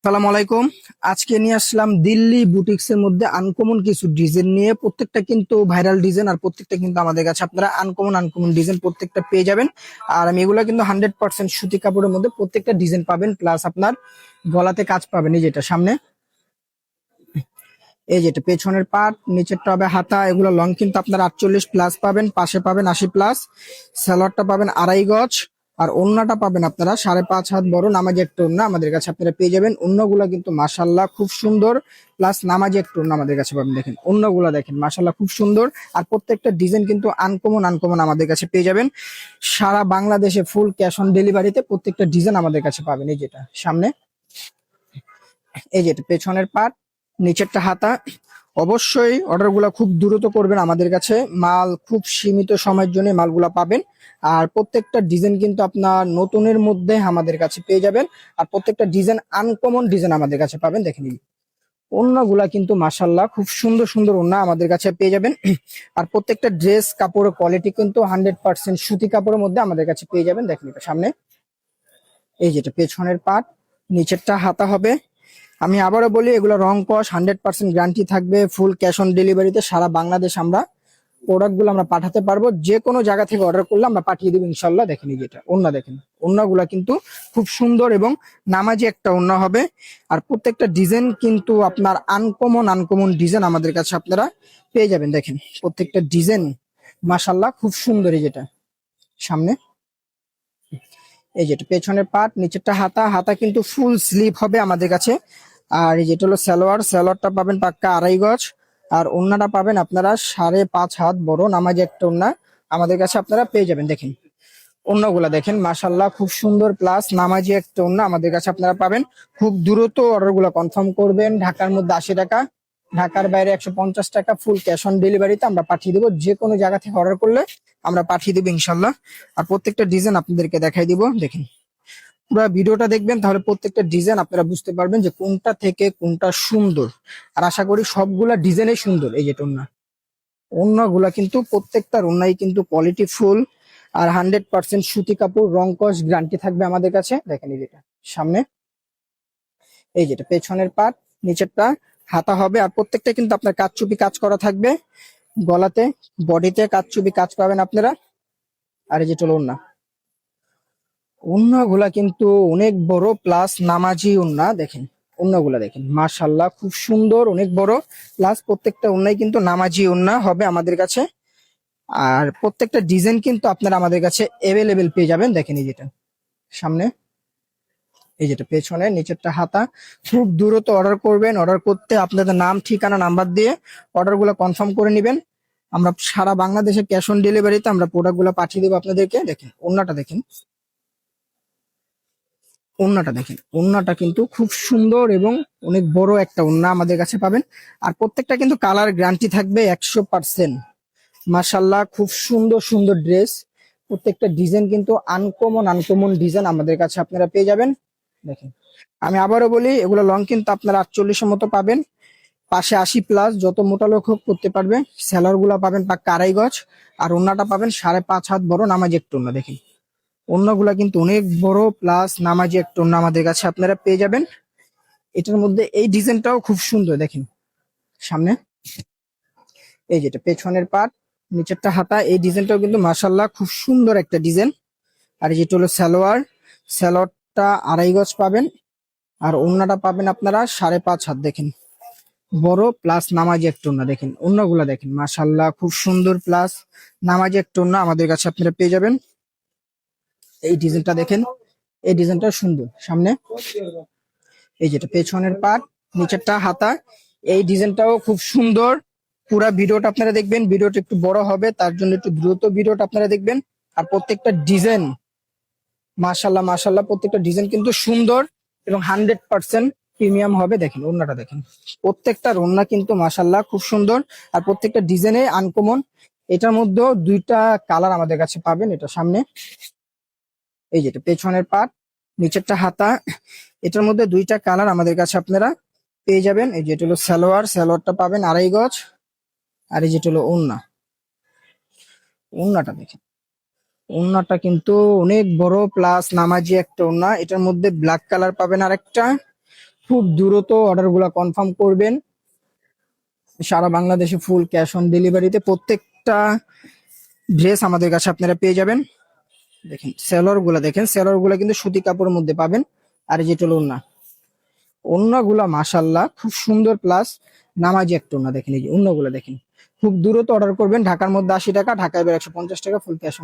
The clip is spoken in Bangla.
সালাম আলাইকুম। আজকে নিয়ে আসলাম দিল্লি বুটিক্স এর মধ্যে আনকমন কিছু ডিজাইন নিয়ে। প্রত্যেকটা কিন্তু ভাইরাল ডিজাইন, আর প্রত্যেকটা কিন্তু আমাদের কাছে আপনারা আনকমন আনকমন ডিজাইন প্রত্যেকটা পেয়ে যাবেন। আর আমি এগুলো কিন্তু 100% সুতি কাপড়ের মধ্যে প্রত্যেকটা ডিজাইন পাবেন, প্লাস আপনার গলাতে কাজ পাবেন। এই যেটা সামনে, এই যেটা পেছনের পাট, নিচেরটা হবে হাতা। এগুলো লং কিন্তু আপনার 48 প্লাস পাবেন, পাশে পাবেন 80 প্লাস। সালোয়ারটা পাবেন 2.5 গজ, আর ওড়নাটা পাবেন আপনারা 5.5 হাত বড় নামাজি একটা ওড়না আমাদের কাছে আপনারা পেয়ে যাবেন। ওড়নাগুলা কিন্তু মাশাল্লাহ খুব সুন্দর, প্লাস নামাজি একটা ওড়না আমাদের কাছে পাবেন। দেখেন ওড়নাগুলা দেখেন মাশাল্লাহ খুব সুন্দর, আর প্রত্যেকটা ডিজাইন কিন্তু আনকমন আনকমন আমাদের কাছে পেয়ে যাবেন। সারা বাংলাদেশে ফুল ক্যাশ অন ডেলিভারিতে প্রত্যেকটা ডিজাইন আমাদের কাছে পাবেন। এই যেটা সামনে, এই যেটা পেছনের পাট, নিচেরটা হাতা। অবশ্যই অর্ডার গুলা খুব দ্রুত করবেন, আমাদের কাছে মাল খুব সীমিত সময়ের জন্য মালগুলা পাবেন। আর প্রত্যেকটা ডিজাইন কিন্তু আপনার নতুনের মধ্যে আমাদের কাছে পেয়ে যাবেন, আর প্রত্যেকটা ডিজাইন আনকমন ডিজাইন আমাদের কাছে পাবেন। দেখে নিন ওড়নাগুলা কিন্তু মাশাল্লাহ খুব সুন্দর সুন্দর ওড়না আমাদের কাছে পেয়ে যাবেন। আর প্রত্যেকটা ড্রেস কাপড়ের কোয়ালিটি কিন্তু 100% সুতি কাপড়ের মধ্যে আমাদের কাছে পেয়ে যাবেন। দেখেন এটা সামনে, এই যেটা পেছনের পাট, নিচেরটা হাতা হবে। আমি আবারও বলি, এগুলো রং কস 100% গ্যারান্টি থাকবে। ফুল ক্যাশ অন ডেলিভারিতে সারা বাংলাদেশ আমরা প্রোডাক্ট গুলো আমরা পাঠাতে পারবো। যে কোনো জায়গা থেকে অর্ডার করলে আমরা পাঠিয়ে দেবো ইনশাল্লাহ। দেখেন এই যেটা ওড়না, দেখেন ওড়নাগুলা কিন্তু খুব সুন্দর এবং নামাজি একটা ওড়না হবে। আর প্রত্যেকটা ডিজাইন কিন্তু আপনার আনকমন আনকমন ডিজাইন আমাদের কাছে আপনারা পেয়ে যাবেন। দেখেন প্রত্যেকটা ডিজাইন মাশাল্লাহ খুব সুন্দর। এই যেটা সামনে, এই যেটা পেছনের পাট, নিচেরটা হাতা। হাতা কিন্তু ফুল স্লিভ হবে আমাদের কাছে। আর এই যেটা হলো সালোয়ার, সালোয়ারটা পাবেন পাক্কা 2.5 গজ। আর ওড়নাটা পাবেন আপনারা 5.5 হাত বড় নামাজি একটা ওড়না আমাদের কাছে আপনারা পেয়ে যাবেন। দেখেন ওড়নাগুলা দেখেন মাশাল্লাহ খুব সুন্দর, প্লাস নামাজি একটা ওড়না আমাদের কাছে আপনারা পাবেন। খুব দ্রুত অর্ডার গুলা কনফার্ম করবেন। ঢাকার মধ্যে 80 টাকা, ঢাকার বাইরে 150 টাকা, ফুল ক্যাশ অন ডেলিভারিতে আমরা পাঠিয়ে দেবো। যে কোনো জায়গা থেকে অর্ডার করলে আমরা পাঠিয়ে দেবো ইনশাল্লাহ। আর প্রত্যেকটা ডিজাইন আপনাদেরকে দেখাই দিব। দেখেন পুরো ভিডিওটা দেখবেন, তাহলে প্রত্যেকটা ডিজাইন আপনারা বুঝতে পারবেন যে কোনটা থেকে কোনটা সুন্দর। আর আশা করি সবগুলা ডিজাইনই সুন্দর। এই যেটা ওড়না, ওড়নাগুলা কিন্তু প্রত্যেকটা ওড়নাই কিন্তু কোয়ালিটি ফুল, আর 100% সুতি কাপড়, রং কস গ্যারান্টি থাকবে আমাদের কাছে। দেখেন এই যেটা সামনে, এই যেটা পেছনের পাট, নিচেরটা হাতা হবে। আর প্রত্যেকটা কিন্তু আপনার কাচচুপি কাজ করা থাকবে। গলাতে বডিতে কাচচুপি কাজ পাবেন আপনারা। আর এই যেটা হলো ওড়না, ওড়নাগুলা কিন্তু অনেক বড়, প্লাস নামাজি ওড়না। দেখেন ওড়নাগুলা দেখেন মাশাল্লাহ খুব সুন্দর, অনেক বড়, প্লাস প্রত্যেকটা ওড়নাই কিন্তু নামাজি ওড়না হবে আমাদের কাছে। আর প্রত্যেকটা ডিজাইন কিন্তু আপনারা আমাদের কাছে অ্যাভেলেবেল পেয়ে যাবেন। দেখেন এই যেটা সামনে, এই যেটা পেছনে, নিচেরটা হাতা। খুব দ্রুত অর্ডার করবেন। অর্ডার করতে আপনাদের নাম, ঠিকানা, নাম্বার দিয়ে অর্ডার গুলো কনফার্ম করে নেবেন। আমরা সারা বাংলাদেশে ক্যাশ অন ডেলিভারিতে আমরা প্রোডাক্ট গুলো পাঠিয়ে দেবো আপনাদেরকে। দেখেন ওড়নাটা দেখেন, ওড়নাটা দেখেন ওড়নাটা কিন্তু খুব সুন্দর এবং অনেক বড় একটা ওড়না আমাদের কাছে পাবেন। আর প্রত্যেকটা কিন্তু কালার গ্যারান্টি থাকবে 100%। মাশাল্লাহ খুব সুন্দর সুন্দর ড্রেস, প্রত্যেকটা ডিজাইন কিন্তু আনকমন আনকমন ডিজাইন আমাদের কাছে আপনারা পেয়ে যাবেন। দেখেন আমি আবারও বলি, এগুলো লং কিন্তু আপনারা 48-এর মতো পাবেন, পাশে 80 প্লাস, যত মোটা লোক হোক করতে পারবে। সেলার গুলা পাবেন পাক্কা 2.5 গজ, আর ওড়নাটা পাবেন 5.5 হাত বড় নামাজি একটা ওড়না। দেখেন ওড়নাগুলা কিন্তু অনেক বড়, প্লাস নামাজি একটা ওড়না আমাদের কাছে আপনারা পেয়ে যাবেন। এটার মধ্যে এই ডিজাইনটাও খুব সুন্দর। দেখেন সামনে, এই যেটা পেছনের পাট, নিচেরটা হাতা। এই ডিজাইনটাও কিন্তু মাশাল্লাহ খুব সুন্দর একটা ডিজাইন। আর যেটা হলো সালোয়ার, সালোয়ারটা 2.5 গজ পাবেন। আর ওড়নাটা পাবেন আপনারা 5.5 হাত। দেখেন বড়, প্লাস নামাজি একটা ওড়না। দেখেন ওড়নাগুলা দেখেন মাশাল্লাহ খুব সুন্দর, প্লাস নামাজি একটা ওড়না আমাদের কাছে আপনারা পেয়ে যাবেন। এই ডিজাইনটা দেখেন, এই ডিজাইনটা সুন্দর। সামনে, এই যেটা পেছনের পাট, নিচেরটা হাতা। এই ডিজাইনটাও খুব সুন্দর। পুরা ভিডিওটা আপনারা দেখবেন, ভিডিওটা একটু বড় হবে তার জন্য একটু দ্রুত ভিডিওটা আপনারা দেখবেন। আর প্রত্যেকটা ডিজাইন মাশাল্লাহ মাশাল্লাহ, প্রত্যেকটা ডিজাইন কিন্তু সুন্দর এবং 100% প্রিমিয়াম হবে। দেখেন ওড়নাটা দেখেন, প্রত্যেকটা ওড়না কিন্তু মাশাল্লাহ খুব সুন্দর, আর প্রত্যেকটা ডিজাইনে আনকমন। এটার মধ্যেও দুইটা কালার আমাদের কাছে পাবেন। এটা সামনে, এই যেটা পেছনের পাট, নিচেরটা হাতা। এটার মধ্যে দুইটা কালার আমাদের কাছে আপনারা পেয়ে যাবেন। এই যেটা হলো সালোয়ার, সালোয়ারটা পাবেন 2.5 গজ। আর এই যেটা হলো ওড়না, ওড়নাটা দেখেন ওড়নাটা কিন্তু অনেক বড়, প্লাস নামাজি একটা ওড়না। এটার মধ্যে ব্ল্যাক কালার পাবেন আরেকটা, খুব দ্রুত অর্ডারগুলো কনফার্ম করবেন। সারা বাংলাদেশে ফুল ক্যাশ অন ডেলিভারিতে প্রত্যেকটা ড্রেস আমাদের কাছে আপনারা পেয়ে যাবেন। দেখেন সেলর গুলা, দেখেন সেলর গুলা কিন্তু সুতি কাপড়ের মধ্যে পাবেন। আর এই যেটা হলো ওড়না, ওড়নাগুলা মাশাল্লাহ খুব সুন্দর, প্লাস নামাজি একটা ওড়না। দেখেন এই যে ওড়নাগুলা দেখেন। খুব দ্রুত অর্ডার করবেন। ঢাকার মধ্যে 80 টাকা, ঢাকায় 150 টাকা ফুল ক্যাশ।